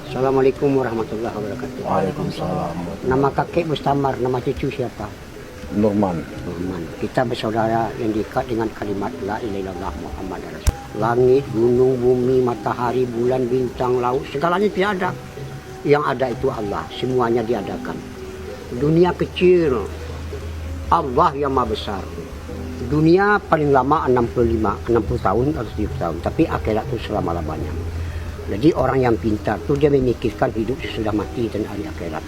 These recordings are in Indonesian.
Assalamualaikum warahmatullahi wabarakatuh. Waalaikumsalam. Nama kakek Mustamar, nama cucu siapa? Nurman. Nurman. Kita bersaudara yang diikat dengan kalimat La ilaha illallah Muhammad Rasul. Langit, gunung, bumi, matahari, bulan, bintang, laut, segalanya tidak ada. Yang ada itu Allah, semuanya diadakan. Dunia kecil, Allah yang maha besar. Dunia paling lama 60 tahun atau 70 tahun, tapi akhirat itu selama-lamanya. Jadi orang yang pintar itu dia memikirkan hidup sesudah mati dan hari akhirat.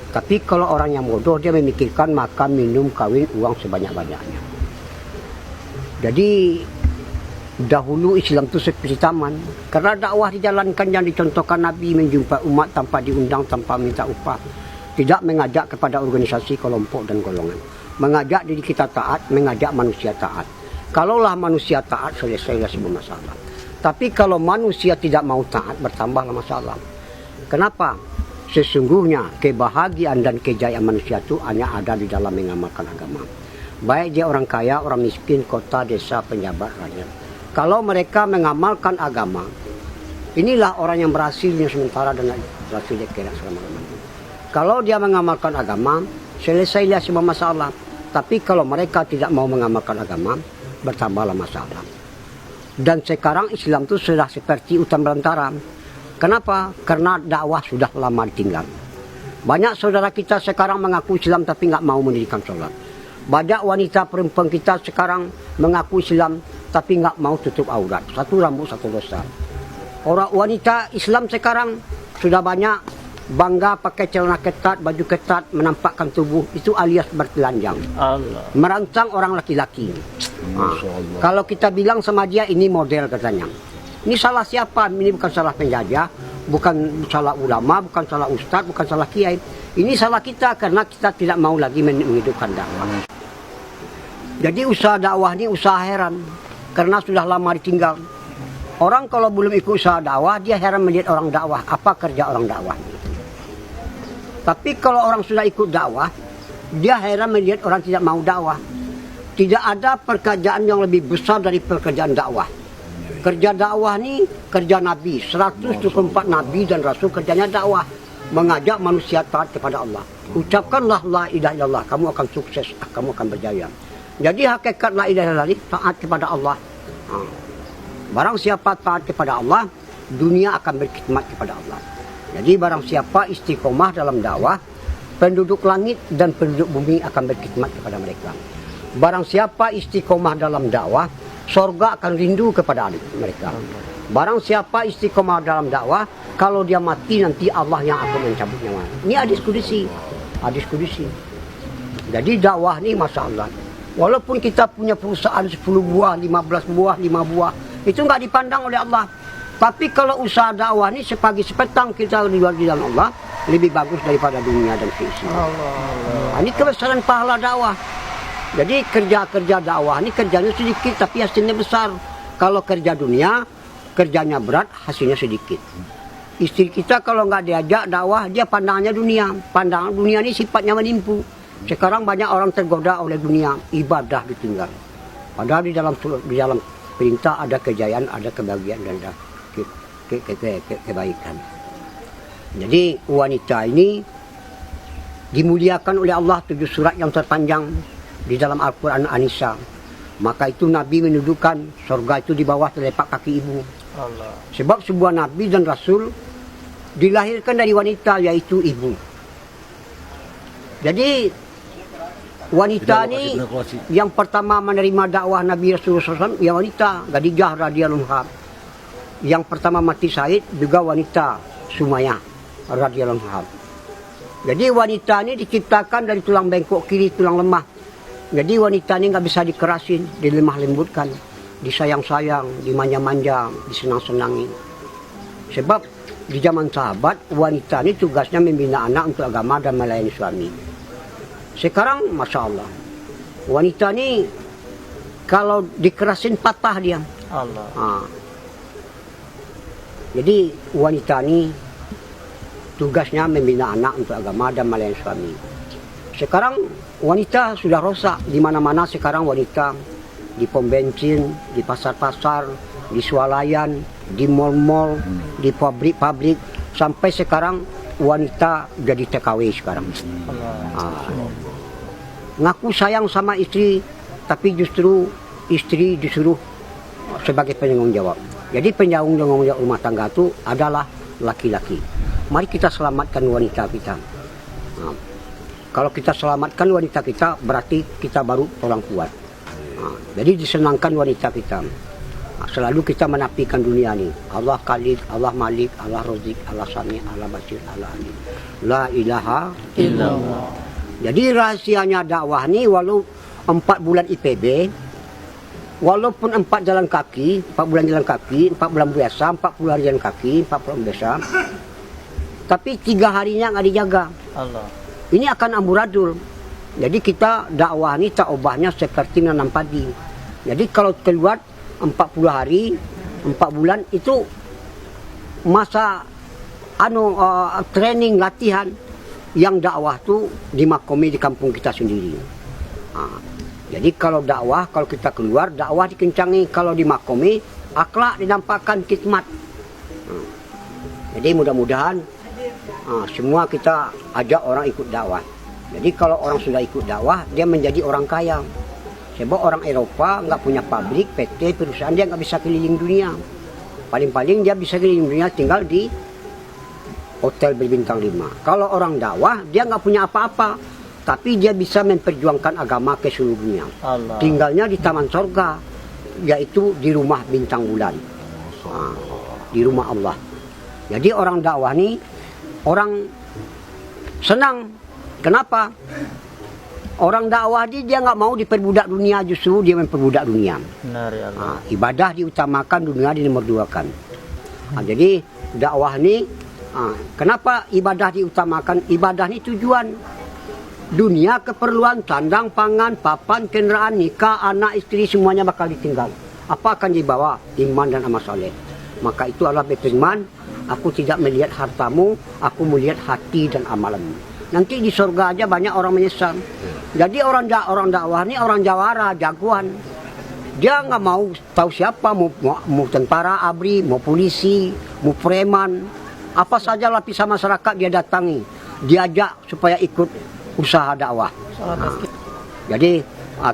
Tapi kalau orang yang bodoh dia memikirkan makan, minum, kawin, uang sebanyak-banyaknya. Jadi dahulu Islam itu seperti taman. Karena dakwah dijalankan yang dicontohkan Nabi menjumpai umat tanpa diundang, tanpa minta upah. Tidak mengajak kepada organisasi, kelompok dan golongan. Mengajak diri kita taat, mengajak manusia taat. Kalaulah manusia taat, selesailah semua masalah. Tapi kalau manusia tidak mau taat, bertambahlah masalah. Kenapa? Sesungguhnya kebahagiaan dan kejayaan manusia itu hanya ada di dalam mengamalkan agama. Baik dia orang kaya, orang miskin, kota, desa, penjabat, rakyat. Kalau mereka mengamalkan agama, inilah orang yang berhasilnya sementara dan berhasil kira selama-lamanya. Kalau dia mengamalkan agama, selesailah semua masalah. Tapi kalau mereka tidak mau mengamalkan agama, bertambahlah masalah. Dan sekarang Islam itu sudah seperti hutan belantara. Kenapa? Karena dakwah sudah lama ditinggal. Banyak saudara kita sekarang mengaku Islam tapi nggak mau mendirikan sholat. Banyak wanita perempuan kita sekarang mengaku Islam tapi nggak mau tutup aurat. Satu rambut, satu dosa. Orang wanita Islam sekarang sudah banyak bangga pakai celana ketat, baju ketat, menampakkan tubuh. Itu alias bertelanjang. Allah. Merancang orang laki-laki. Kalau kita bilang sama dia ini model katanya. Ini salah siapa? Ini bukan salah penjajah, bukan salah ulama, bukan salah ustadz, bukan salah kiai. Ini salah kita karena kita tidak mau lagi menghidupkan dakwah. Jadi usaha dakwah ini usaha heran karena sudah lama ditinggal. Orang kalau belum ikut usaha dakwah dia heran melihat orang dakwah. Apa kerja orang dakwah? Tapi kalau orang sudah ikut dakwah, dia heran melihat orang tidak mau dakwah. Tidak ada pekerjaan yang lebih besar dari pekerjaan dakwah. Kerja dakwah ini kerja Nabi. 124 Nabi dan Rasul kerjanya dakwah. Mengajak manusia taat kepada Allah. Ucapkanlah la ilaha illallah. Kamu akan sukses, kamu akan berjaya. Jadi hakikat la ilaha illallah taat kepada Allah. Barang siapa taat kepada Allah, dunia akan berkhidmat kepada Allah. Jadi barang siapa istiqomah dalam dakwah, penduduk langit dan penduduk bumi akan berkhidmat kepada mereka. Barang siapa istiqomah dalam dakwah, sorga akan rindu kepada mereka. Barang siapa istiqomah dalam dakwah, kalau dia mati nanti Allah yang akan mencabut nyawa. Ini hadis kudusi. Hadis kudusi. Jadi dakwah ini Masya Allah. Walaupun kita punya perusahaan 10 buah, 15 buah, 5 buah, itu nggak dipandang oleh Allah. Tapi kalau usaha dakwah ini sepagi sepetang kita jual di dalam Allah, lebih bagus daripada dunia dan keisinya. Ini kebesaran pahala dakwah. Jadi kerja-kerja dakwah ini kerjanya sedikit tapi hasilnya besar. Kalau kerja dunia, kerjanya berat, hasilnya sedikit. Istri kita kalau nggak diajak dakwah, dia pandangannya dunia. Pandangan dunia ini sifatnya menipu. Sekarang banyak orang tergoda oleh dunia, ibadah ditinggal. Padahal di dalam perintah ada kejayaan, ada kebahagiaan dan ada kebaikan. Jadi wanita ini dimuliakan oleh Allah 7 surat yang terpanjang di dalam Al-Quran An-Nisa. Maka itu Nabi mendudukan surga itu di bawah telapak kaki ibu. Allah. Sebab sebuah Nabi dan Rasul dilahirkan dari wanita yaitu ibu. Jadi wanita ini yang pertama menerima dakwah Nabi Rasulullah SAW, ya wanita Khadijah radhiyallahu anha. Yang pertama mati syahid juga wanita Sumayyah radhiyallahu anha. Jadi wanita ini diciptakan dari tulang bengkok kiri, tulang lemah. Jadi wanita ini nggak bisa dikerasin, dilemah lembutkan, disayang-sayang, dimanja-manja, disenang-senangi. Sebab di zaman sahabat, wanita ini tugasnya membina anak untuk agama dan melayani suami. Sekarang, Masya Allah, wanita ini kalau dikerasin patah dia. Allah. Jadi wanita ini tugasnya membina anak untuk agama dan melayani suami. Sekarang wanita sudah rosak di mana-mana. Sekarang wanita di pom bensin, di pasar-pasar, di swalayan, di mal-mal, di pabrik-pabrik, sampai sekarang wanita jadi TKW sekarang. Ngaku sayang sama istri, tapi justru istri disuruh sebagai penanggung jawab. Jadi penanggung jawab rumah tangga itu adalah laki-laki. Mari kita selamatkan wanita kita. Kalau kita selamatkan wanita kita, berarti kita baru orang kuat. Jadi disenangkan wanita kita. Selalu kita menafikan dunia ini. Allah Khalid, Allah Malik, Allah Razik, Allah Sami, Allah Basir, Allah Alim. La ilaha illallah. Jadi rahasianya dakwah ini, walau 4 bulan IPB, walaupun 4 jalan kaki, 4 bulan jalan kaki, 4 bulan biasa, 40 hari jalan kaki, 40 bulan biasa, tapi 3 harinya nggak dijaga. Allah. Ini akan amburadul. Jadi kita dakwah ini tak ubahnya seperti nanam padi. Jadi kalau keluar 40 hari, 4 bulan itu masa training latihan yang dakwah tuh dimakomi di kampung kita sendiri. Jadi kalau dakwah, kalau kita keluar dakwah dikencangi, kalau dimakomi akhlak dinampakkan khidmat. Jadi mudah-mudahan semua kita ajak orang ikut dakwah. Jadi kalau orang sudah ikut dakwah, dia menjadi orang kaya. Sebab orang Eropa nggak punya pabrik, PT, perusahaan, dia nggak bisa keliling dunia. Paling-paling dia bisa keliling dunia tinggal di hotel berbintang 5. Kalau orang dakwah, dia nggak punya apa-apa, tapi dia bisa memperjuangkan agama ke seluruh dunia. Allah. Tinggalnya di taman sorga, yaitu di rumah bintang bulan, di rumah Allah. Jadi orang dakwah ini orang senang. Kenapa? Orang dakwah dia nggak mau diperbudak dunia, justru dia memperbudak dunia. Benar ya Allah. Ibadah diutamakan, dunia dinomor 2-kan. Jadi dakwah ini, kenapa ibadah diutamakan? Ibadah ini tujuan. Dunia keperluan, sandang, pangan, papan, kendaraan, nikah, anak, istri, semuanya bakal ditinggal. Apa akan dibawa? Iman dan amal saleh. Maka itu Allah berfirman, aku tidak melihat hartamu, aku melihat hati dan amalanmu. Nanti di surga aja banyak orang menyesal. Jadi orang dakwah ini orang jawara, jagoan. Dia nggak mau tahu siapa, mau tentara, ABRI, mau polisi, mau preman, apa saja lapisan masyarakat dia datangi, diajak supaya ikut usaha dakwah. Jadi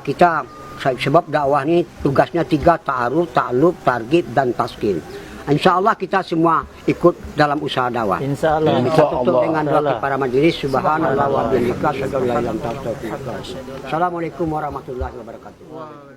kita, sebab dakwah ini tugasnya 3, ta'aruf, ta'aluf, targhib, dan taskin. Insya Allah kita semua ikut dalam usaha dakwah. Insya Allah. Kita tutup dengan doa kepada majelis. Subhanallah wa bihamdihi, asyhadu an la ilaha illa anta, astaghfiruka wa atubu ilaik. Assalamualaikum warahmatullahi wabarakatuh.